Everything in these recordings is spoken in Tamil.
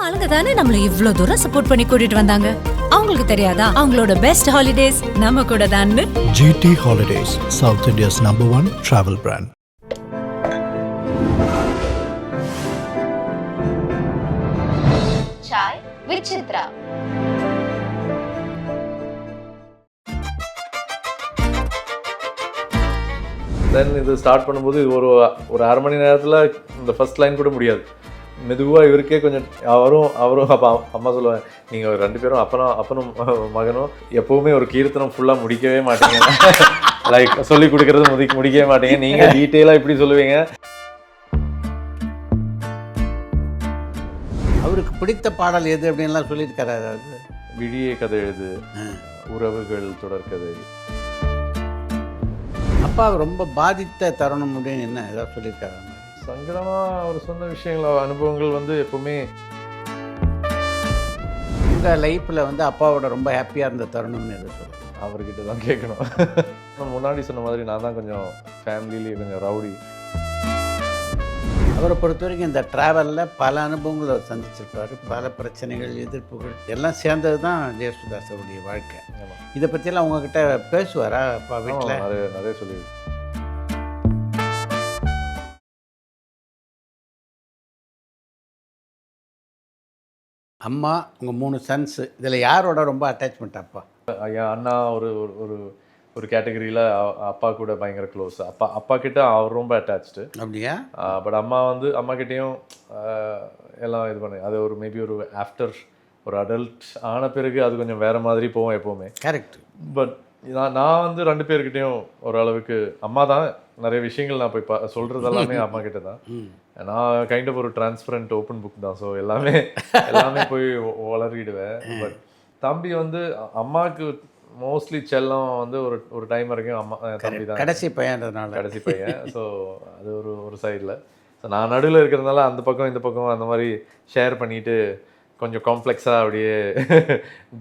ஆளுங்க தானே நம்மள இவ்ளோ தூரம் சப்போர்ட் பண்ணி கூட்டிட்டு வந்தாங்க. அவங்களுக்கு தெரியாதா அவங்களோட பெஸ்ட் ஹாலிடேஸ் நம்ம கூட தான்னு. GT Holidays, South India's #1 travel brand. Chai with Chitra. தென் இது ஸ்டார்ட் பண்ணும்போது ஒரு அரை மணி நேரத்தில் இந்த ஃபர்ஸ்ட் லைன் கூட முடியாது. மெதுவாக இவருக்கே கொஞ்சம் அவரும் அப்போ அம்மா சொல்லுவேன், நீங்கள் 2 பேரும் அப்பனும் மகனும் எப்போவுமே ஒரு கீர்த்தனம் ஃபுல்லாக முடிக்கவே மாட்டீங்க. லைக் சொல்லி கொடுக்கறது முடிக்கவே மாட்டீங்க, நீங்கள் டீட்டெயிலாக இப்படி சொல்லுவீங்க. அவருக்கு பிடித்த பாடல் எது அப்படின்லாம் சொல்லியிருக்காரு. அதாவது விடியே கதை எழுது, உறவுகள் தொடர்கதை. அப்பா ரொம்ப பாதித்த தருணம் அப்படின்னு என்ன ஏதாவது சொல்லியிருக்காரு? சங்கடமாக அவர் சொன்ன விஷயங்கள் அனுபவங்கள் வந்து எப்போவுமே உங்கள் லைஃப்பில் வந்து அப்பாவோட ரொம்ப ஹாப்பியாக இருந்த தருணம்னு எதை சொல்லுங்கள்? அவர்கிட்ட தான் கேட்கணும். முன்னாடி சொன்ன மாதிரி நான் தான் கொஞ்சம் ஃபேமிலிலேயே கொஞ்சம் ரவுடி. அவரை பொறுத்த வரைக்கும் இந்த ட்ராவலில் பல அனுபவங்கள் அவர் சந்திச்சிருப்பார். பல பிரச்சனைகள், எதிர்ப்புகள் எல்லாம் சேர்ந்தது தான் ஜெயசுதாஸ் அவருடைய வாழ்க்கை. இதை பற்றியெல்லாம் உங்ககிட்ட பேசுவாரா அப்பா வீட்டில்? நிறைய சொல்லி. அம்மா, உங்கள் 3 சன்ஸு, இதில் யாரோட ரொம்ப அட்டாச்மெண்ட் அப்பா? என் அண்ணா ஒரு ஒரு ஒரு கேட்டகரியில் அப்பா கூட பயங்கர க்ளோஸ். அப்பா கிட்ட அவர் ரொம்ப அட்டாச்சு. அப்படியா? பட் அம்மா கிட்டேயும் எல்லாம் இது பண்ணி அது ஒரு மேபி ஒரு ஆஃப்டர் ஒரு அடல்ட் ஆன பிறகு அது கொஞ்சம் வேறு மாதிரி போவோம் எப்போவுமே. கரெக்ட். பட் நான் வந்து 2 பேர்கிட்டையும் ஓரளவுக்கு அம்மா தான் நிறைய விஷயங்கள் நான் போய் சொல்கிறது எல்லாமே அம்மா கிட்ட தான். நான் கைண்ட் ஆஃப் ஒரு டிரான்ஸ்பரண்ட் ஓப்பன் புக் தான். ஸோ எல்லாமே போய் வளரிடுவேன். பட் தம்பி வந்து அம்மாவுக்கு மோஸ்ட்லி செல்லம் வந்து ஒரு டைம் வரைக்கும் அம்மா தம்பி தான் கடைசி பையன். ஸோ அது ஒரு சைடில். ஸோ நான் நடுவில் இருக்கிறதுனால அந்த பக்கம் இந்த பக்கம் அந்த மாதிரி ஷேர் பண்ணிவிட்டு கொஞ்சம் காம்ப்ளெக்ஸாக அப்படியே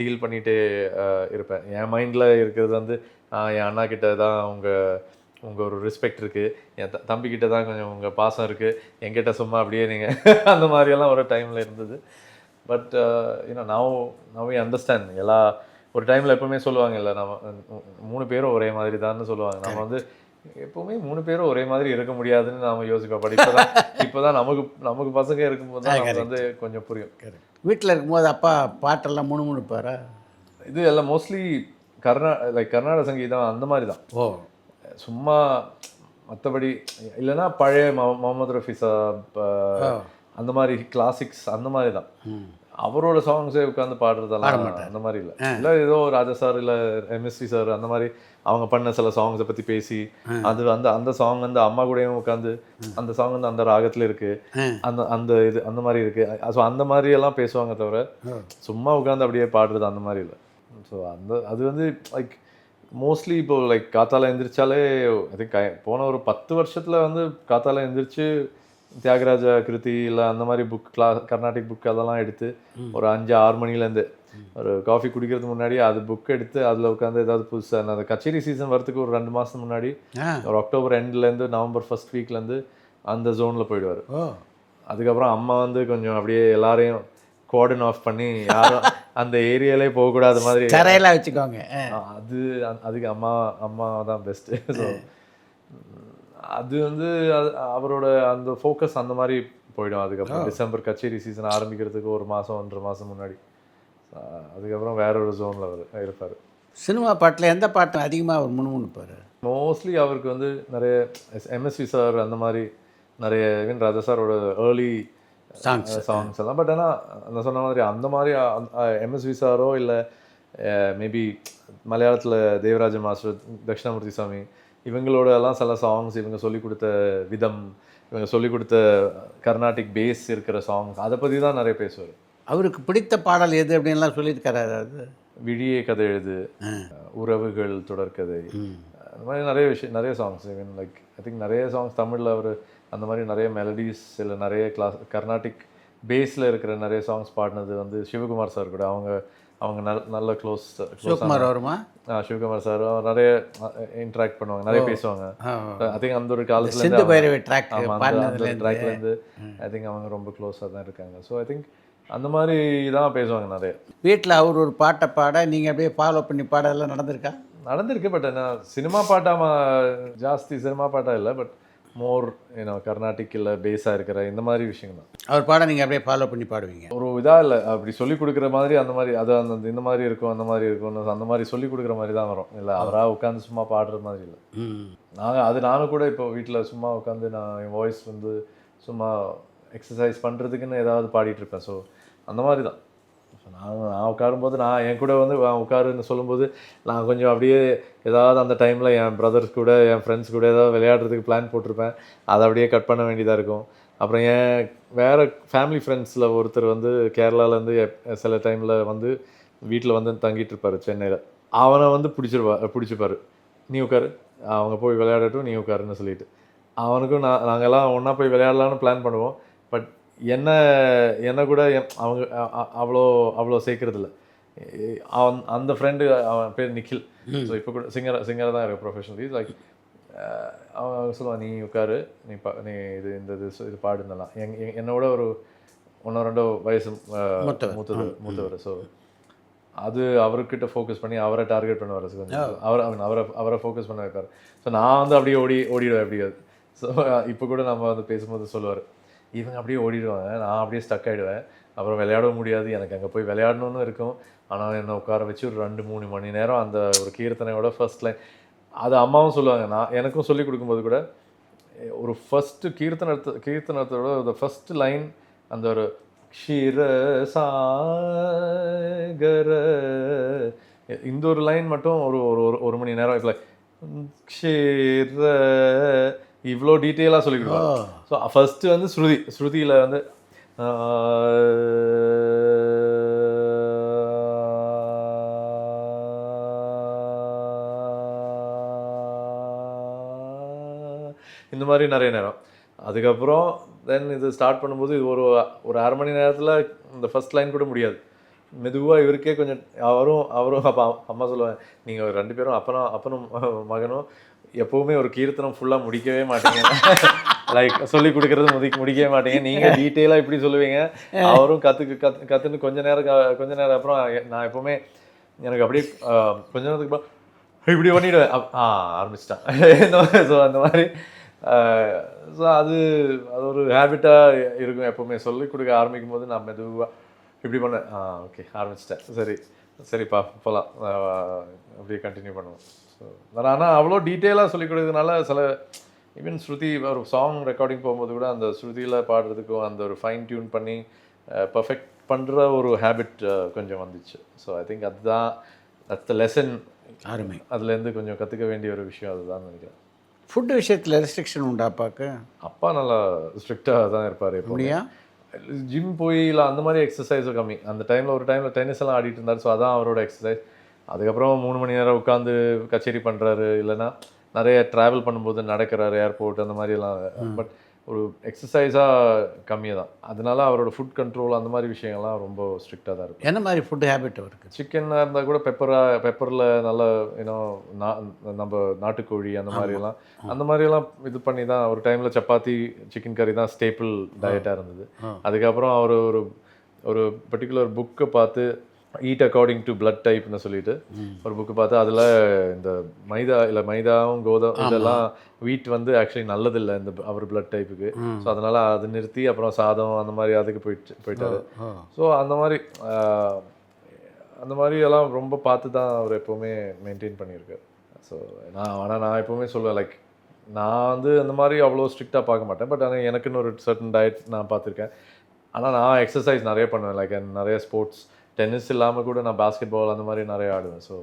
டீல் பண்ணிகிட்டு இருப்பேன். என் மைண்டில் இருக்கிறது வந்து என் அண்ணா கிட்ட தான் உங்கள் ஒரு ரெஸ்பெக்ட் இருக்குது, என் தம்பிக்கிட்ட தான் கொஞ்சம் உங்கள் பாசம் இருக்குது, என்கிட்ட சும்மா அப்படியே நீங்கள் அந்த மாதிரியெல்லாம் ஒரு டைமில் இருந்தது. But now we understand. ஒரு டைமில் எப்போவுமே சொல்லுவாங்க இல்லை, நம்ம 3 பேரும் ஒரே மாதிரி தான்னு சொல்லுவாங்க. நம்ம வந்து எப்போவுமே 3 பேரும் ஒரே மாதிரி இருக்க முடியாதுன்னு நாம் யோசிப்போம். பட் இப்போ தான் நமக்கு பசங்க இருக்கும்போது தான் நமக்கு வந்து கொஞ்சம் புரியும். வீட்டில் இருக்கும்போது அப்பா பாட்டெல்லாம் முணுமுணுப்பாரா? இது எல்லாம் மோஸ்ட்லி கர்நாடக சங்கீதம் அந்த மாதிரி தான். ஓ, சும்மா மற்றபடி இல்லைன்னா பழைய முகமது ரஃபி சாப் அந்த மாதிரி கிளாசிக்ஸ் அந்த மாதிரி தான். அவரோட சாங்ஸே உட்காந்து பாடுறதெல்லாம் அந்த மாதிரி இல்லை ஏதோ ராஜா சார் இல்லை MSV சார் அந்த மாதிரி அவங்க பண்ண சில சாங்ஸை பற்றி பேசி அந்த சாங் வந்து அம்மா கூடயும் உட்காந்து அந்த சாங் வந்து அந்த ராகத்தில் இருக்குது, அந்த மாதிரி இருக்குது. ஸோ அந்த மாதிரி எல்லாம் பேசுவாங்க தவிர சும்மா உட்காந்து அப்படியே பாடுறது அந்த மாதிரி இல்லை. ஸோ அது வந்து லைக் மோஸ்ட்லி இப்போ லைக் காத்தால எழுந்திரிச்சாலே ஐ திங்க் போன ஒரு 10 வருஷத்தில் வந்து காத்தால எழுந்திரிச்சு தியாகராஜ கிருதி இல்லை அந்த மாதிரி கர்நாடிக் புக் அதெல்லாம் எடுத்து ஒரு 5-6 மணிலேருந்து ஒரு காஃபி குடிக்கிறதுக்கு முன்னாடி அது புக் எடுத்து அதில் உட்காந்து ஏதாவது புதுசாக அந்த கச்சேரி சீசன் வரத்துக்கு ஒரு 2 மாதம் முன்னாடி ஒரு அக்டோபர் எண்ட்லேருந்து நவம்பர் ஃபர்ஸ்ட் வீக்லேருந்து அந்த ஜோனில் போயிடுவார். அதுக்கப்புறம் அம்மா வந்து கொஞ்சம் அப்படியே எல்லாரையும் கோர்டன் ஆஃப் பண்ணி யாரும் அந்த ஏரியாலே போகக்கூடாத மாதிரி தரையெல்லாம் வச்சுக்கோங்க. அதுக்கு அம்மா தான் பெஸ்ட்டு. ஸோ அது வந்து அவரோட அந்த ஃபோக்கஸ் அந்த மாதிரி போயிடும். அதுக்கப்புறம் டிசம்பர் கச்சேரி சீசன் ஆரம்பிக்கிறதுக்கு 1 மாதம் 1.5 மாதம் முன்னாடி அதுக்கப்புறம் வேற ஒரு ஜோனில் இருப்பார். சினிமா பாட்டில் எந்த பாட்டு அதிகமாக அவர் முணுமுணுப்பார்? மோஸ்ட்லி அவருக்கு வந்து நிறைய MSV சார் அந்த மாதிரி நிறைய ஈவன் ராஜா சாரோட ஏர்லி சாங்ஸ் எல்லாம். பட் ஆனால் நான் சொன்ன மாதிரி அந்த மாதிரி MSV சாரோ இல்லை மேபி மலையாளத்தில் தேவராஜ மாஸ்டர், தட்சிணாமூர்த்தி சாமி இவங்களோட எல்லாம் சில சாங்ஸ் இவங்க சொல்லிக் கொடுத்த விதம், இவங்க சொல்லிக் கொடுத்த கர்நாடிக் பேஸ் இருக்கிற சாங்ஸ் அதை பற்றி தான் நிறைய பேசுவார். அவருக்கு பிடித்த பாடல் எது அப்படின்லாம் சொல்லியிருக்காரு. அதாவது விடியே கதை எழுது, உறவுகள் தொடர்கதை, அந்த மாதிரி நிறைய songs. Even like I think நிறைய சாங்ஸ் தமிழில் அவர் அந்த மாதிரி நிறைய மெலடிஸ் இல்லை நிறைய கர்நாடிக் பேஸில் இருக்கிற நிறைய சாங்ஸ் பாடினது வந்து சிவகுமார் சார் கூட. அவங்க நல்ல க்ளோஸ். சிவகுமார் வருமா? சிவகுமார் சார் நிறைய இன்ட்ராக்ட் பண்ணுவாங்க, நிறைய பேசுவாங்க. ஐ திங்க் அந்த ஒரு காலத்துலேருந்து ட்ராக்லேருந்து ஐ திங்க் அவங்க ரொம்ப க்ளோஸாக தான் இருக்காங்க. ஸோ ஐ திங்க் அந்த மாதிரி தான் பேசுவாங்க நிறைய. வீட்டில் அவர் ஒரு பாட்டை பாட நீங்கள் அப்படியே ஃபாலோ பண்ணி பாட எல்லாம் நடந்திருக்கா? நடந்திருக்கு. பட் நான் சினிமா பாட்டாக ஜாஸ்தி சினிமா பாட்டாக இல்லை, பட் மோர் கர்நாடிக் இல்லை பேஸாக இருக்கிற இந்த மாதிரி விஷயங்கள் தான். அவர் பாட நீங்கள் அப்படியே ஃபாலோ பண்ணி பாடுவீங்க? ஒரு இதாக இல்லை, அப்படி சொல்லி கொடுக்குற மாதிரி அந்த மாதிரி அது அந்த இந்த மாதிரி இருக்கும் அந்த மாதிரி இருக்கும்னு அந்த மாதிரி சொல்லி கொடுக்குற மாதிரி தான் வரும். இல்லை அவராக உட்காந்து சும்மா பாடுற மாதிரி இல்லை. நானும் கூட இப்போ வீட்டில் சும்மா உட்காந்து நான் என் வாய்ஸ் வந்து சும்மா எக்ஸசைஸ் பண்ணுறதுக்குன்னு ஏதாவது பாடிட்டு இருப்பேன். ஸோ அந்த மாதிரி தான். நான் உட்காரும்போது நான் என் கூட வந்து உட்காருன்னு சொல்லும்போது நான் கொஞ்சம் அப்படியே ஏதாவது அந்த டைமில் என் பிரதர்ஸ் கூட என் ஃப்ரெண்ட்ஸ் கூட ஏதாவது விளையாடுறதுக்கு பிளான் போட்டிருப்பேன். அதை அப்படியே கட் பண்ண வேண்டியதாக இருக்கும். அப்புறம் என் வேறு ஃபேமிலி ஃப்ரெண்ட்ஸில் ஒருத்தர் வந்து கேரளாலேருந்து சில டைமில் வந்து வீட்டில் வந்து தங்கிட்டு இருப்பார் சென்னையில். அவனை வந்து பிடிச்சிப்பார், நீ உட்காரு, அவங்க போய் விளையாடட்டும், நீ உட்காருன்னு சொல்லிட்டு. அவனுக்கும் நாங்கள்லாம் ஒன்றா போய் விளையாடலான்னு பிளான் பண்ணுவோம். பட் என்ன கூட அவங்க அவ்வளோ சேர்க்கறதில்ல. அந்த ஃப்ரெண்டு அவன் பேர் நிக்கில். ஸோ இப்போ கூட சிங்கர் தான் இருக்கு ப்ரொஃபஷனலி. லைக் அவன் சொல்லுவான், நீ உட்காரு, நீ இது பாடுனலாம். என்னோட ஒரு 1-2 வயசு மூத்தவர். ஸோ அது அவர்கிட்ட ஃபோக்கஸ் பண்ணி அவரை டார்கெட் பண்ணுவார். கொஞ்சம் அவரை ஃபோக்கஸ் பண்ண வைப்பார். ஸோ நான் வந்து அப்படியே ஓடிடுவேன் எப்படியாவது. ஸோ இப்போ கூட நம்ம வந்து பேசும்போது சொல்லுவார், இவங்க அப்படியே ஓடிடுவாங்க, நான் அப்படியே ஸ்டக் ஆகிடுவேன், அப்புறம் விளையாடவும் முடியாது, எனக்கு அங்கே போய் விளையாடணுன்னு இருக்கும். ஆனால் என்னை உட்கார வச்சு ஒரு 2-3 மணி நேரம் அந்த ஒரு கீர்த்தனையோட ஃபர்ஸ்ட் லைன் அது அம்மாவும் சொல்லுவாங்க. நான் எனக்கும் சொல்லிக் கொடுக்கும்போது கூட ஒரு ஃபஸ்ட்டு கீர்த்தனத்தோட அந்த ஃபஸ்ட் லைன் அந்த ஒரு க்ஷீர சாகர இந்த ஒரு லைன் மட்டும் ஒரு மணி நேரம் இப்போ க்ஷீர இவ்வளோ டீட்டெயிலாக சொல்லி கொடுப்பாங்க. ஸோ ஃபஸ்ட்டு வந்து ஸ்ருதியில் வந்து இந்த மாதிரி நிறைய நேரம். அதுக்கப்புறம் தென் இது ஸ்டார்ட் பண்ணும்போது இது ஒரு 1/2 மணி நேரத்தில் இந்த ஃபஸ்ட் லைன் கூட முடியாது. மெதுவாக இவருக்கே கொஞ்சம் அவரும் அப்போ அம்மா சொல்லுவேன், நீங்கள் 2 பேரும் அப்பனும் மகனும் எப்போவுமே ஒரு கீர்த்தனம் ஃபுல்லாக முடிக்கவே மாட்டீங்க, லைக் சொல்லி கொடுக்குறது முடிக்கவே மாட்டீங்க, நீங்கள் டீட்டெயிலாக இப்படி சொல்லுவீங்க, அவரும் கற்றுன்னு கொஞ்ச நேரம் அப்புறம் நான் எப்போவுமே எனக்கு அப்படியே கொஞ்ச நேரத்துக்கு அப்புறம் இப்படி பண்ணிவிடுவேன், ஆரம்பிச்சிட்டான். ஸோ அந்த மாதிரி ஸோ அது ஒரு ஹேபிட்டாக இருக்கும். எப்போவுமே சொல்லிக் கொடுக்க ஆரம்பிக்கும் போது நான் மெதுவாக இப்படி பண்ணேன், ஓகே ஆரம்பிச்சிட்டேன், சரிப்பா போகலாம், அப்படியே கண்டினியூ பண்ணுவோம். ஸோ ஆனால் அவ்வளோ டீட்டெயிலாக சொல்லிக் கொடுக்கறதுனால சில ஈவன் ஸ்ருதி ஒரு சாங் ரெக்கார்டிங் போகும்போது கூட அந்த ஸ்ருதியில் பாடுறதுக்கும் அந்த ஒரு ஃபைன் டியூன் பண்ணி பர்ஃபெக்ட் பண்ணுற ஒரு ஹேபிட் கொஞ்சம் வந்துச்சு. So I think that's the lesson. அருமை. அதுலேருந்து கொஞ்சம் கற்றுக்க வேண்டிய ஒரு விஷயம் அதுதான் நினைக்கிறேன். ஃபுட்டு விஷயத்தில் ரெஸ்ட்ரிக்ஷன் உண்டா அப்பாவுக்கு? அப்பா நல்லா ஸ்ட்ரிக்டாக தான் இருப்பார். எப்படியா ஜிம் போய் இல்லை அந்த மாதிரி எக்ஸசைஸும் கம்மி. அந்த ஒரு டைமில் டென்னிஸ் எல்லாம் ஆடிட்டு இருந்தார். ஸோ அதான் அவரோட எக்ஸசைஸ். அதுக்கப்புறம் 3 மணி நேரம் உட்காந்து கச்சேரி பண்ணுறாரு, இல்லைன்னா நிறைய ட்ராவல் பண்ணும்போது நடக்கிறாரு ஏர்போர்ட் அந்த மாதிரிலாம். பட் ஒரு எக்ஸசைஸாக கம்மியாக தான். அதனால அவரோட ஃபுட் கண்ட்ரோல் அந்த மாதிரி விஷயங்கள்லாம் ரொம்ப ஸ்ட்ரிக்டாக தான் இருக்கும். என்ன மாதிரி ஃபுட்டு ஹேபிட் இருக்குது? சிக்கனாக இருந்தால் கூட பெப்பரில் நல்லா நம்ம நாட்டுக்கோழி அந்த மாதிரியெல்லாம் இது பண்ணி தான் ஒரு டைமில் சப்பாத்தி சிக்கன் கறி தான் ஸ்டேபிள் டயட்டாக இருந்தது. அதுக்கப்புறம் அவர் ஒரு பர்டிகுலர் புக்கை பார்த்து ஈட் அக்கார்டிங் டு பிளட் டைப்னு சொல்லிட்டு ஒரு புக்கு பார்த்து அதில் இந்த மைதாவும் இதெல்லாம் வீட் வந்து ஆக்சுவலி நல்லதில்லை இந்த அவர் பிளட் டைப்புக்கு. ஸோ அதனால் அது நிறுத்தி அப்புறம் சாதம் அந்த மாதிரி அதுக்கு போயிட்டாரு. ஸோ அந்த மாதிரி எல்லாம் ரொம்ப பார்த்து தான் அவர் எப்போவுமே மெயின்டைன் பண்ணியிருக்காரு. ஸோ நான் எப்போவுமே சொல்லுவேன், லைக் நான் வந்து அந்த மாதிரி அவ்வளோ ஸ்ட்ரிக்டாக பார்க்க மாட்டேன். பட் ஆனால் எனக்குன்னு ஒரு சர்டன் டயட் நான் பார்த்துருக்கேன். ஆனால் நான் எக்ஸசைஸ் நிறைய பண்ணுவேன். லைக் நிறைய ஸ்போர்ட்ஸ், டென்னிஸ் இல்லாமல் கூட நான் பாஸ்கெட் பால் அந்த மாதிரி நிறைய ஆடுவேன். ஸோ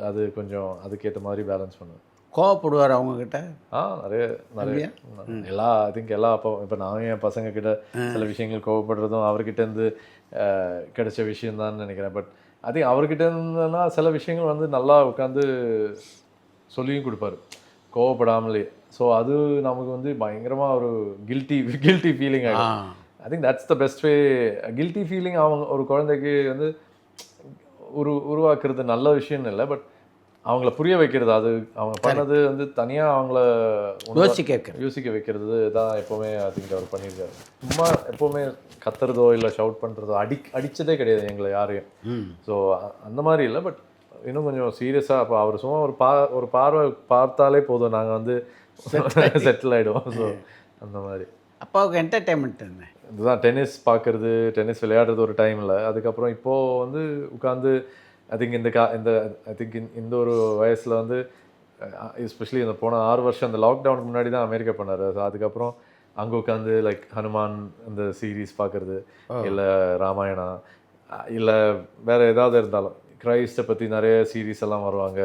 அது கொஞ்சம் அதுக்கேற்ற மாதிரி பேலன்ஸ் பண்ணுவேன். கோவப்படுவார் அவங்கக்கிட்ட? நிறைய ஐ திங்க் எல்லா இப்போ நான் என் பசங்க கிட்ட சில விஷயங்கள் கோவப்படுறதும் அவர்கிட்டேருந்து கிடைச்ச விஷயம்தான் நினைக்கிறேன். பட் ஐ திங்க் அவர்கிட்ட இருந்ததுன்னா சில விஷயங்கள் வந்து நல்லா உட்காந்து சொல்லியும் கொடுப்பாரு கோவப்படாமலே. ஸோ அது நமக்கு வந்து பயங்கரமாக ஒரு கில்ட்டி ஃபீலிங் ஆகிடும். I think that's the best way. Guilty feeling அவங்க ஒரு குழந்தைக்கு வந்து உருவாக்குறது நல்ல விஷயம்னு இல்லை. பட் அவங்கள புரிய வைக்கிறது, அது அவங்க பண்ணது வந்து தனியாக அவங்கள யோசிக்க வைக்கிறது தான் எப்போவுமே ஐ திங்க் அவர் பண்ணியிருக்காரு. சும்மா எப்போவுமே கத்துறதோ இல்லை ஷவுட் பண்ணுறதோ அடித்ததே கிடையாது எங்களை யாரையும். ஸோ அந்த மாதிரி இல்லை, பட் இன்னும் கொஞ்சம் சீரியஸாக. அப்போ அவர் சும்மா ஒரு பார்வை பார்த்தாலே போதும், நாங்கள் வந்து செட்டில் ஆகிடுவோம். ஸோ அந்த மாதிரி. அப்பாவுக்கு என்டர்டெயின்மெண்ட் என்ன? இதுதான் டென்னிஸ் பார்க்குறது, டென்னிஸ் விளையாடுறது ஒரு டைமில். அதுக்கப்புறம் இப்போது வந்து உட்காந்து ஐ திங்க் இந்த ஒரு வயசில் வந்து எஸ்பெஷலி இந்த போன 6 வருஷம் அந்த லாக்டவுனுக்கு முன்னாடி தான் அமெரிக்கா பண்ணார். அதுக்கப்புறம் அங்கே உட்காந்து லைக் ஹனுமான் இந்த சீரீஸ் பார்க்குறது, இல்லை ராமாயணா, இல்லை வேறு ஏதாவது இருந்தாலும் கிரைஸ்ட்டை பற்றி நிறைய சீரீஸ் எல்லாம் வருவாங்க,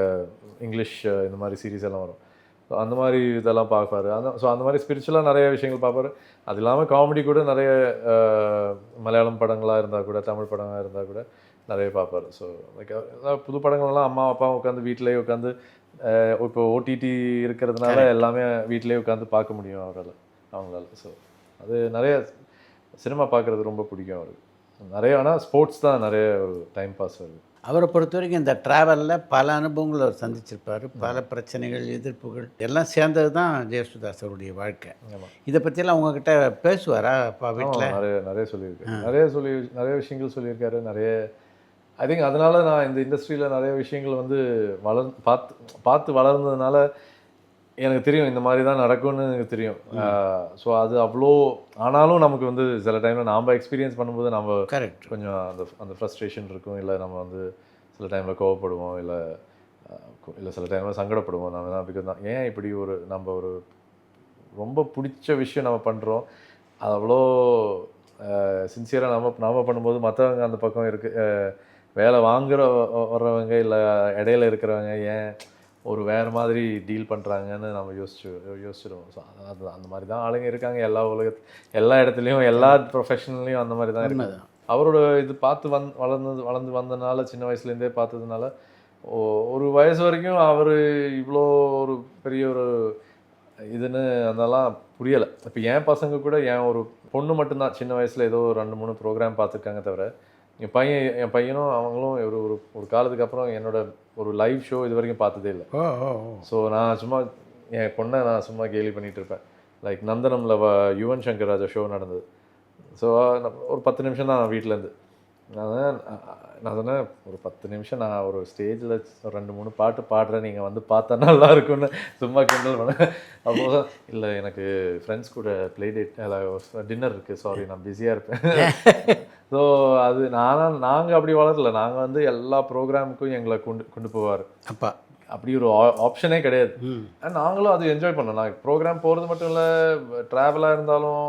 இங்கிலீஷ் இந்த மாதிரி சீரீஸ் எல்லாம் வரும். ஸோ அந்த மாதிரி இதெல்லாம் பார்ப்பார். ஸோ அந்த மாதிரி ஸ்பிரிச்சுவலாக நிறைய விஷயங்கள் பார்ப்பார். அது இல்லாமல் காமெடி கூட நிறைய மலையாளம் படங்களாக இருந்தால் கூட, தமிழ் படங்களாக இருந்தால் கூட நிறைய பார்ப்பார். ஸோ லைக் புது படங்கள்லாம் அம்மா அப்பா உட்காந்து வீட்டிலேயே உட்காந்து, இப்போ ஓடிடி இருக்கிறதுனால எல்லாமே வீட்டிலேயே உட்காந்து பார்க்க முடியும் அவங்களால. ஸோ அது நிறைய சினிமா பார்க்குறது ரொம்ப பிடிக்கும் அவருக்கு. நிறைய ஆனால் ஸ்போர்ட்ஸ் தான் நிறைய ஒரு டைம் பாஸ் வருது. அவரை பொறுத்த வரைக்கும் இந்த ட்ராவலில் பல அனுபவங்கள் அவர் சந்திச்சிருப்பார். பல பிரச்சனைகள், எதிர்ப்புகள் எல்லாம் சேர்ந்தது தான் ஜெயசுதாஸ் அவருடைய வாழ்க்கை. இதை பற்றியெல்லாம் உங்ககிட்ட பேசுவாரா அப்பா வீட்டில்? நிறைய சொல்லியிருக்காரு, நிறைய விஷயங்கள் சொல்லியிருக்காரு. நிறைய ஐ திங்க் அதனால நான் இந்த இண்டஸ்ட்ரியில் நிறைய விஷயங்கள் வந்து பார்த்து வளர்ந்ததுனால எனக்கு தெரியும் இந்த மாதிரி தான் நடக்கும்னு எனக்கு தெரியும். ஸோ அது அவ்வளோ ஆனாலும் நமக்கு வந்து சில டைமில் நாம் எக்ஸ்பீரியன்ஸ் பண்ணும்போது நம்ம கொஞ்சம் அந்த ஃப்ரஸ்ட்ரேஷன் இருக்கும், இல்லை நம்ம வந்து சில டைமில் கோவப்படுவோம், இல்லை சில டைமில் சங்கடப்படுவோம். நம்ம தான் பிகாஸ் தான் ஏன் இப்படி நம்ம ஒரு ரொம்ப பிடிச்ச விஷயம் நம்ம பண்ணுறோம், அது அவ்வளோ சின்சியராக நம்ம பண்ணும்போது மற்றவங்க அந்த பக்கம் வேலை வர்றவங்க இல்லை இடையில இருக்கிறவங்க ஏன் ஒரு வேறு மாதிரி டீல் பண்ணுறாங்கன்னு நம்ம யோசிச்சிடுவோம். ஸோ அது அந்த மாதிரி தான் ஆளுங்க இருக்காங்க எல்லா இடத்துலையும், எல்லா ப்ரொஃபஷனல்லையும் அந்த மாதிரி தான் இருக்காங்க. அவரோட இது பார்த்து வளர்ந்து வந்தனால, சின்ன வயசுலேருந்தே பார்த்ததுனால ஒரு வயசு வரைக்கும் அவர் இவ்வளோ ஒரு பெரிய ஒரு இதுன்னு அதெல்லாம் புரியலை. இப்போ என் பசங்க கூட ஒரு பொண்ணு மட்டும்தான் சின்ன வயசில் ஏதோ 2-3 ப்ரோக்ராம் பார்த்துருக்காங்க தவிர, என் பையனும் அவங்களும் ஒரு காலத்துக்கு அப்புறம் என்னோட ஒரு லைவ் ஷோ இது வரைக்கும் பார்த்ததே இல்லை. ஸோ நான் சும்மா என் பொண்ணை நான் சும்மா கேலி பண்ணிகிட்டு இருப்பேன். லைக் நந்தனமில் யுவன் சங்கர் ராஜா ஷோ நடந்தது. ஸோ ஒரு 10 நிமிஷம் தான் வீட்டிலேருந்து நான் சொன்னேன், ஒரு 10 நிமிஷம் நான் ஒரு ஸ்டேஜில் 2-3 பாட்டு பாடுறேன், நீங்கள் வந்து பார்த்தா நல்லா இருக்குன்னு சும்மா கிண்டல் பண்ணேன். அப்போது இல்லை எனக்கு ஃப்ரெண்ட்ஸ் கூட ப்ளே டேட் டின்னர் இருக்குது, சாரி நான் பிஸியாக இருப்பேன். ஸோ அது நாங்கள் அப்படி வளரல. நாங்கள் வந்து எல்லா ப்ரோக்ராமுக்கும் எங்களை கொண்டு போவார் அப்பா. அப்படி ஒரு ஆப்ஷனே கிடையாது. நாங்களும் அது என்ஜாய் பண்ணோம். நான் ப்ரோக்ராம் போகிறது மட்டும் இல்லை, ட்ராவலாக இருந்தாலும்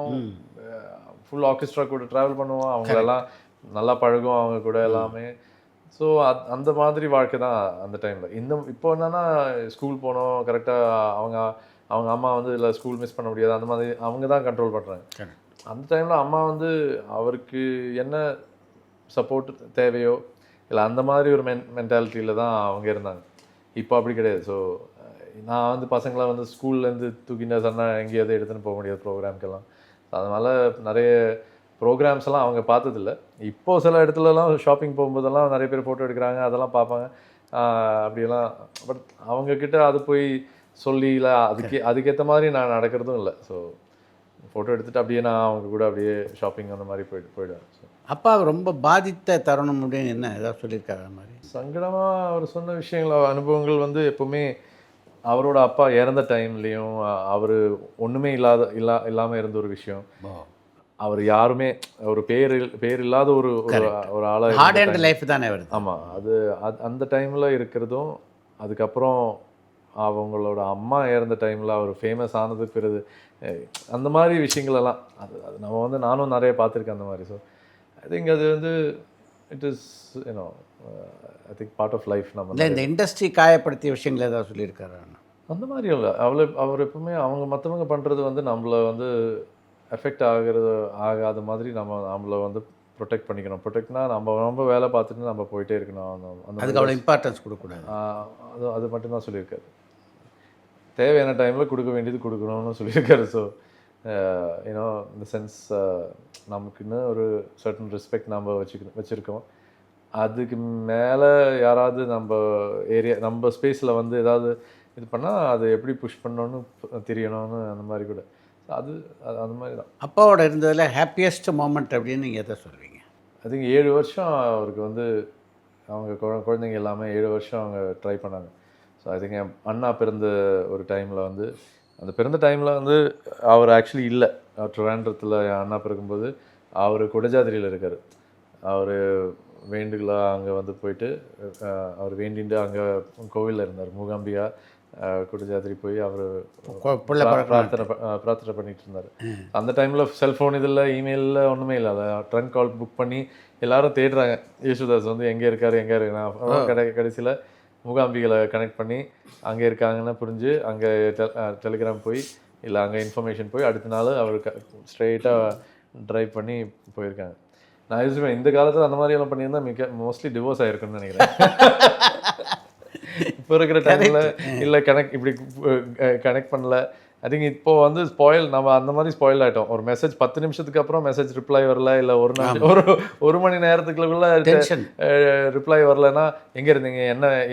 ஃபுல் ஆர்கெஸ்ட்ரா கூட ட்ராவல் பண்ணுவோம். அவங்களெல்லாம் நல்லா பழகும் அவங்க கூட எல்லாமே. ஸோ அந்த மாதிரி வாழ்க்கை தான் அந்த டைமில். இப்போ என்னென்னா ஸ்கூல் போனோம் கரெக்டாக, அவங்க அம்மா வந்து இல்லை ஸ்கூல் மிஸ் பண்ண முடியாது, அந்த மாதிரி அவங்க தான் கண்ட்ரோல் பண்ணுறாங்க. அந்த டைமில் அம்மா வந்து அவருக்கு என்ன சப்போர்ட் தேவையோ இல்லை அந்த மாதிரி ஒரு மென்டாலிட்டியில் தான் அவங்க இருந்தாங்க. இப்போ அப்படி கிடையாது. ஸோ நான் வந்து பசங்களை வந்து ஸ்கூல்லேருந்து தூக்கிட்டு சொன்னால் எங்கேயாவது எடுத்துன்னு போக முடியாது ப்ரோக்ராம்க்கெல்லாம். அதனால் நிறைய ப்ரோக்ராம்ஸ் எல்லாம் அவங்க பார்த்ததில்ல. இப்போது சில இடத்துலலாம் ஷாப்பிங் போகும்போதெல்லாம் நிறைய பேர் ஃபோட்டோ எடுக்கிறாங்க, அதெல்லாம் பார்ப்பாங்க அப்படியெல்லாம். பட் அவங்கக்கிட்ட அது போய் சொல்லி இல்லை அதுக்கேற்ற மாதிரி நான் நடக்கிறதும் இல்லை. ஸோ ஃபோட்டோ எடுத்துகிட்டு அப்படியே நான் அவங்க கூட அப்படியே ஷாப்பிங் அந்த மாதிரி போயிடுவேன். ஸோ அப்பா ரொம்ப பாதித்த தருணம் அப்படின்னு என்ன ஏதாவது சொல்லியிருக்காரு? அந்த மாதிரி சங்கடமாக அவர் சொன்ன விஷயங்கள், அனுபவங்கள் வந்து எப்போவுமே அவரோட அப்பா இறந்த டைம்லேயும் அவர் ஒன்றுமே இல்லாமல் இருந்த ஒரு விஷயம். அவர் யாருமே ஒரு பேர் இல்லாத ஒரு ஆளாக லைஃப் தானே வருது. ஆமாம், அது அந்த டைமில் இருக்கிறதும், அதுக்கப்புறம் அவங்களோட அம்மா இறந்த டைமில் அவர் ஃபேமஸ் ஆனதுக்கு பிறகு அந்த மாதிரி விஷயங்களெல்லாம் அது நம்ம வந்து நானும் நிறைய பார்த்துருக்கேன் அந்த மாதிரி. ஸோ ஐ திங்க் அது வந்து it is you know I think part of life. நம்ம இந்த இண்டஸ்ட்ரி காயப்படுத்திய விஷயங்கள் ஏதாவது சொல்லியிருக்காரு? அந்த மாதிரி இல்லை. அவர் எப்பவுமே அவங்க மற்றவங்க பண்ணுறது வந்து நம்மளை வந்து எஃபெக்ட் ஆகாத மாதிரி நம்மளை வந்து ப்ரொடெக்ட் பண்ணிக்கணும். ப்ரொடெக்ட்னா நம்ம வேலை பார்த்துட்டு நம்ம போயிட்டே இருக்கணும். அதுக்கு அவ்வளோ இம்பார்ட்டன்ஸ் கொடுக்கக்கூடாது. அது மட்டும்தான் சொல்லியிருக்காரு. தேவையான டைமில் கொடுக்க வேண்டியது கொடுக்கணும்னு சொல்லியிருக்காரு. ஸோ யூனோ இந்த சென்ஸ் நமக்குன்னு ஒரு சர்டன் ரெஸ்பெக்ட் நம்ம வச்சுருக்கோம். அதுக்கு மேலே யாராவது நம்ம ஏரியா நம்ம ஸ்பேஸில் வந்து ஏதாவது இது பண்ணால் அது எப்படி புஷ் பண்ணணும்னு தெரியணும்னு அந்த மாதிரி கூட அது அந்த மாதிரி தான். அப்பாவோட இருந்ததில் ஹாப்பியஸ்ட் மூமெண்ட் அப்படின்னு நீங்கள் எதை சொல்வீங்க? அதுக்கு 7 வருஷம் அவருக்கு வந்து அவங்க குழந்தைங்க எல்லாமே 7 வருஷம் அவங்க ட்ரை பண்ணாங்க. ஸோ ஐ திங்க் என் அண்ணா பிறந்த ஒரு டைமில் வந்து அந்த பிறந்த டைமில் வந்து அவர் ஆக்சுவலி இல்லை. ட்ரிவாண்ட்ரத்தில் என் அண்ணா பிறக்கும்போது அவர் குடஜாதிரியில் இருக்கார். அவர் வேண்டுகளாக அங்கே வந்து போயிட்டு அவர் வேண்டிட்டு அங்கே கோவிலில் இருந்தார். மூகாம்பிகா குடஜாதிரி போய் அவர் பிரார்த்தனை பண்ணிட்டு இருந்தார். அந்த டைமில் செல்ஃபோன் இதில் இமெயிலில் ஒன்றுமே இல்லை. அதை ட்ரங்க் கால் புக் பண்ணி எல்லாரும் தேடுறாங்க யேசுதாஸ் வந்து எங்கே இருக்காரு. கடைசியில் மூகாம்பிகளை கனெக்ட் பண்ணி அங்கே இருக்காங்கன்னு புரிஞ்சு அங்கே டெலிகிராம் போய் இல்லை அங்கே இன்ஃபர்மேஷன் போய் அடுத்த நாள் அவர் ஸ்ட்ரெயிட்டாக ட்ரைவ் பண்ணி போயிருக்காங்க. நான் யோசிப்பேன் இந்த காலத்தில் அந்த மாதிரி எல்லாம் பண்ணியிருந்தா மோஸ்ட்லி டிவோர்ஸ் ஆகிருக்குன்னு நினைக்கிறேன். இப்போ இருக்கிற டைமில் இல்லை கனெக்ட் பண்ணல. ஐ திங்க் இப்போ வந்து நம்ம அந்த மாதிரி ஸ்பாயில் ஆகிட்டோம். ஒரு மெசேஜ் 10 நிமிஷத்துக்கு அப்புறம் மெசேஜ் ரிப்ளை வரல, இல்லை ஒரு மணி நேரத்துக்குள்ள ரிப்ளை வரலன்னா எங்கே இருந்தீங்க,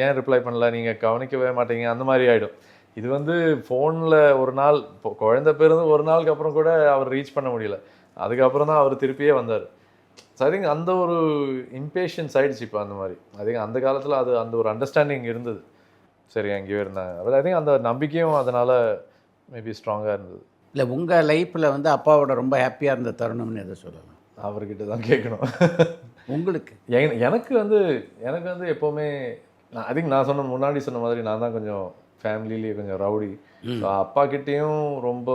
ஏன் ரிப்ளை பண்ணல, நீங்கள் கவனிக்கவே மாட்டீங்க, அந்த மாதிரி ஆகிடும். இது வந்து ஃபோனில் ஒரு நாள் இப்போ குழந்தை பிறந்து ஒரு நாளுக்கு அப்புறம் கூட அவர் ரீச் பண்ண முடியல. அதுக்கப்புறம் தான் அவர் திருப்பியே வந்தார். ஸோ ஐ திங்க் அந்த ஒரு இம்பேஷன்ஸ் ஆகிடுச்சு இப்போ. அந்த மாதிரி ஐ திங்க் அந்த காலத்தில் அது அந்த ஒரு அண்டர்ஸ்டாண்டிங் இருந்தது. சரி அங்கேயே இருந்தாங்க. ஐ திங்க் அந்த நம்பிக்கையும் அதனால் மேபி ஸ்ட்ராங்காக இருந்தது. இல்லை உங்கள் லைஃப்பில் வந்து அப்பாவோட ரொம்ப ஹாப்பியாக இருந்த தருணம்னு எதை சொல்லலாம்? அவர்கிட்ட தான் கேட்கணும். உங்களுக்கு? எனக்கு வந்து எப்போவுமே ஐ திங்க் நான் முன்னாடி சொன்ன மாதிரி நான் தான் கொஞ்சம் ஃபேமிலிலேயே கொஞ்சம் ரவுடி. ஸோ அப்பா கிட்டேயும் ரொம்ப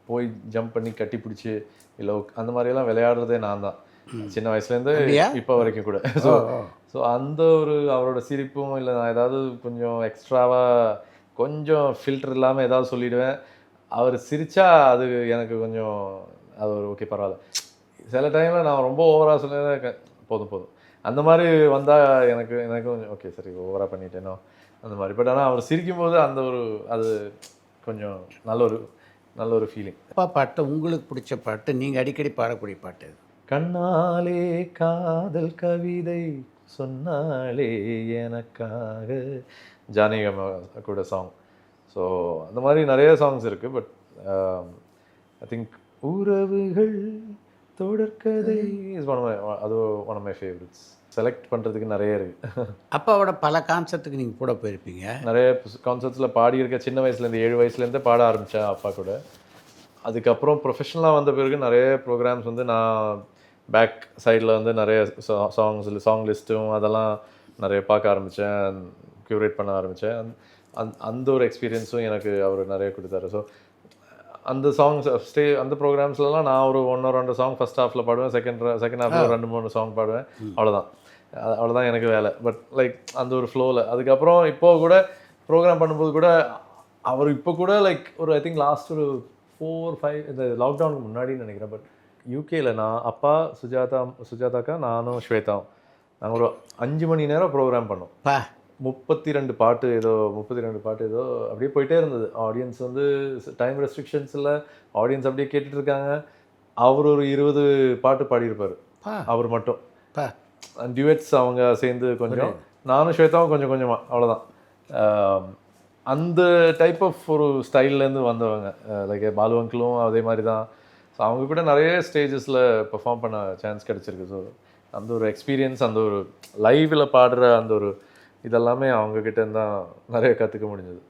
போய் ஜம்ப் பண்ணி கட்டி பிடிச்சி இல்லை அந்த மாதிரியெல்லாம் விளையாடுறதே நான் தான் சின்ன வயசுலேருந்து இப்போ வரைக்கும் கூட. ஸோ அந்த ஒரு அவரோட சிரிப்பும் இல்லை நான் ஏதாவது கொஞ்சம் எக்ஸ்ட்ராவாக கொஞ்சம் ஃபில்டர் இல்லாமல் ஏதாவது சொல்லிவிடுவேன். அவர் சிரித்தா அது எனக்கு கொஞ்சம் அது ஒரு ஓகே பரவாயில்ல. சில டைமில் நான் ரொம்ப ஓவராக சொல்ல போதும் அந்த மாதிரி வந்தால் எனக்கு கொஞ்சம் ஓகே சரி ஓவராக பண்ணிட்டேனோ அந்த மாதிரி. பட் ஆனால் அவர் சிரிக்கும்போது அந்த ஒரு அது கொஞ்சம் நல்ல ஒரு ஃபீலிங். அப்பா பாட்டு உங்களுக்கு பிடிச்ச பாட்டு, நீங்கள் அடிக்கடி பாடக்கூடிய பாட்டு? கண்ணாலே காதல் கவிதை சொன்னாலே எனக்காக, ஜானகி கூட சாங். ஸோ அந்த மாதிரி நிறைய சாங்ஸ் இருக்குது. பட் ஐ திங்க் உறவுகள் தொடர்கதை இஸ் அது one of my favourites. Select பண்ணுறதுக்கு நிறைய இருக்குது. அப்பாவோட பல கான்சர்ட்டுக்கு நீங்கள் கூட போயிருப்பீங்க. நிறைய கான்சர்ட்ஸில் பாடியிருக்க. சின்ன வயசுலேருந்து 7 வயசுலேருந்தே பாட ஆரம்பித்தேன் அப்பா கூட. அதுக்கப்புறம் ப்ரொஃபஷனலாக வந்த பிறகு நிறைய ப்ரோக்ராம்ஸ் வந்து நான் பேக் சைடில் வந்து நிறைய சாங் லிஸ்ட்டும் அதெல்லாம் நிறைய பார்க்க ஆரம்பித்தேன், க்யூரேட் பண்ண ஆரம்பித்தேன். அந்த ஒரு எக்ஸ்பீரியன்ஸும் எனக்கு அவர் நிறைய கொடுத்தாரு. ஸோ அந்த சாங்ஸ் அந்த ப்ரோக்ராம்ஸ்லாம் நான் ஒரு 1 or 2 சாங் ஃபஸ்ட் ஹாஃபில் பாடுவேன், செகண்ட் ஹாஃபில் 2-3 சாங் பாடுவேன். அவ்வளோதான் எனக்கு வேலை. பட் லைக் அந்த ஒரு ஃப்ளோவில் அதுக்கப்புறம் இப்போது கூட ப்ரோக்ராம் பண்ணும்போது கூட அவர் இப்போ கூட லைக் ஒரு ஐ திங்க் லாஸ்ட் ஒரு 4-5 இந்த லாக்டவுனுக்கு முன்னாடின்னு நினைக்கிறேன். பட் யூகேயில் நான் அப்பா சுஜாதாக்கா நானும் ஸ்வேதாவும் நாங்கள் ஒரு 5 மணி நேரம் ப்ரோக்ராம் பண்ணோம். 32 பாட்டு ஏதோ அப்படியே போயிட்டே இருந்தது. ஆடியன்ஸ் வந்து டைம் ரெஸ்ட்ரிக்ஷன்ஸில் ஆடியன்ஸ் அப்படியே கேட்டுட்டு இருக்காங்க. அவர் ஒரு 20 பாட்டு பாடியிருப்பார் அவர் மட்டும். டியூட்ஸ் அவங்க சேர்ந்து கொஞ்சம், நானும் ஸ்வேதாவும் கொஞ்சமாக, அவ்வளோதான். அந்த டைப் ஆஃப் ஒரு ஸ்டைல்லேருந்து வந்தவங்க. லைக் பாலு அங்கிளும் அதே மாதிரி தான். ஸோ அவங்க கூட நிறைய ஸ்டேஜஸில் பெர்ஃபார்ம் பண்ண சான்ஸ் கிடச்சிருக்கு. ஸோ அந்த ஒரு எக்ஸ்பீரியன்ஸ், அந்த ஒரு லைவில் பாடுற அந்த ஒரு இதெல்லாமே அவங்கக்கிட்ட தான் நிறைய கற்றுக்க முடிஞ்சது.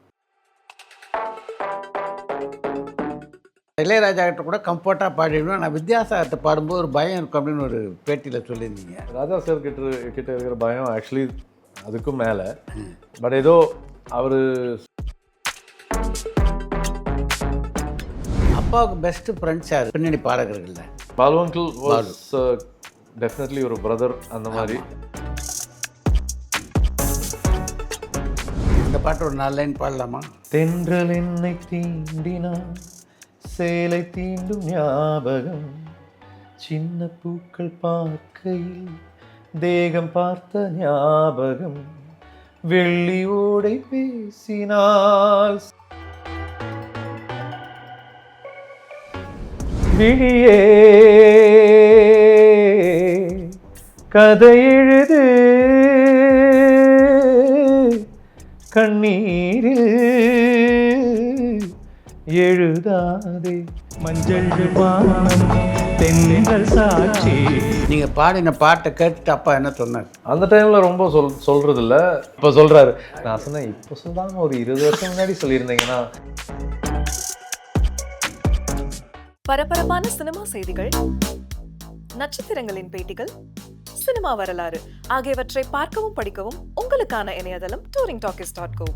இளையராஜா கிட்ட கூட கம்ஃபர்ட்டாக பாடிடுவேன். நான் வித்யாசாகர்கிட்ட பாடும்போது ஒரு பயம் இருக்கும் அப்படின்னு ஒரு பேட்டியில் சொல்லியிருந்தீங்க. ராஜா சார் கிட்ட இருக்கிற பயம் ஆக்சுவலி அதுக்கும் மேலே. பட் ஏதோ அவர் அப்பாவுக்கு பெஸ்ட்டு ஃப்ரெண்ட்ஸ் யார் பின்னணி பாடகர்கள்ல? பாலு அங்கிள் வாஸ் டெஃபினெட்லி ஒரு பிரதர் அந்த மாதிரி. இந்த பாட்டு ஒரு 4 லைன் பாடலாமா? தென்றல் என்னை தீண்டினான், சேலை தீண்டும் ஞாபகம், சின்ன பூக்கள் பார்க்கையில் தேகம் பார்த்த ஞாபகம், வெள்ளி ஓடை பேசினால் விழியே கதை எழுது கண்ணீரில் எழுதாதே. மஞ்சள் வானம் தென்னல் சாட்சி. நீங்கள் பாடின பாட்டை கேட்டுட்டு அப்பா என்ன சொன்னார்? அந்த டைமில் ரொம்ப சொல்கிறது இல்லை. இப்போ சொல்கிறாரு. நான் சொன்னேன், இப்போ சொல்லாம ஒரு 20 வருஷம் முன்னாடி சொல்லியிருந்தீங்கன்னா. பரபரப்பான சினிமா செய்திகள், நட்சத்திரங்களின் பேட்டிகள், சினிமா வரலாறு ஆகியவற்றை பார்க்கவும் படிக்கவும் உங்களுக்கான இணையதளம் touringtalkies.co.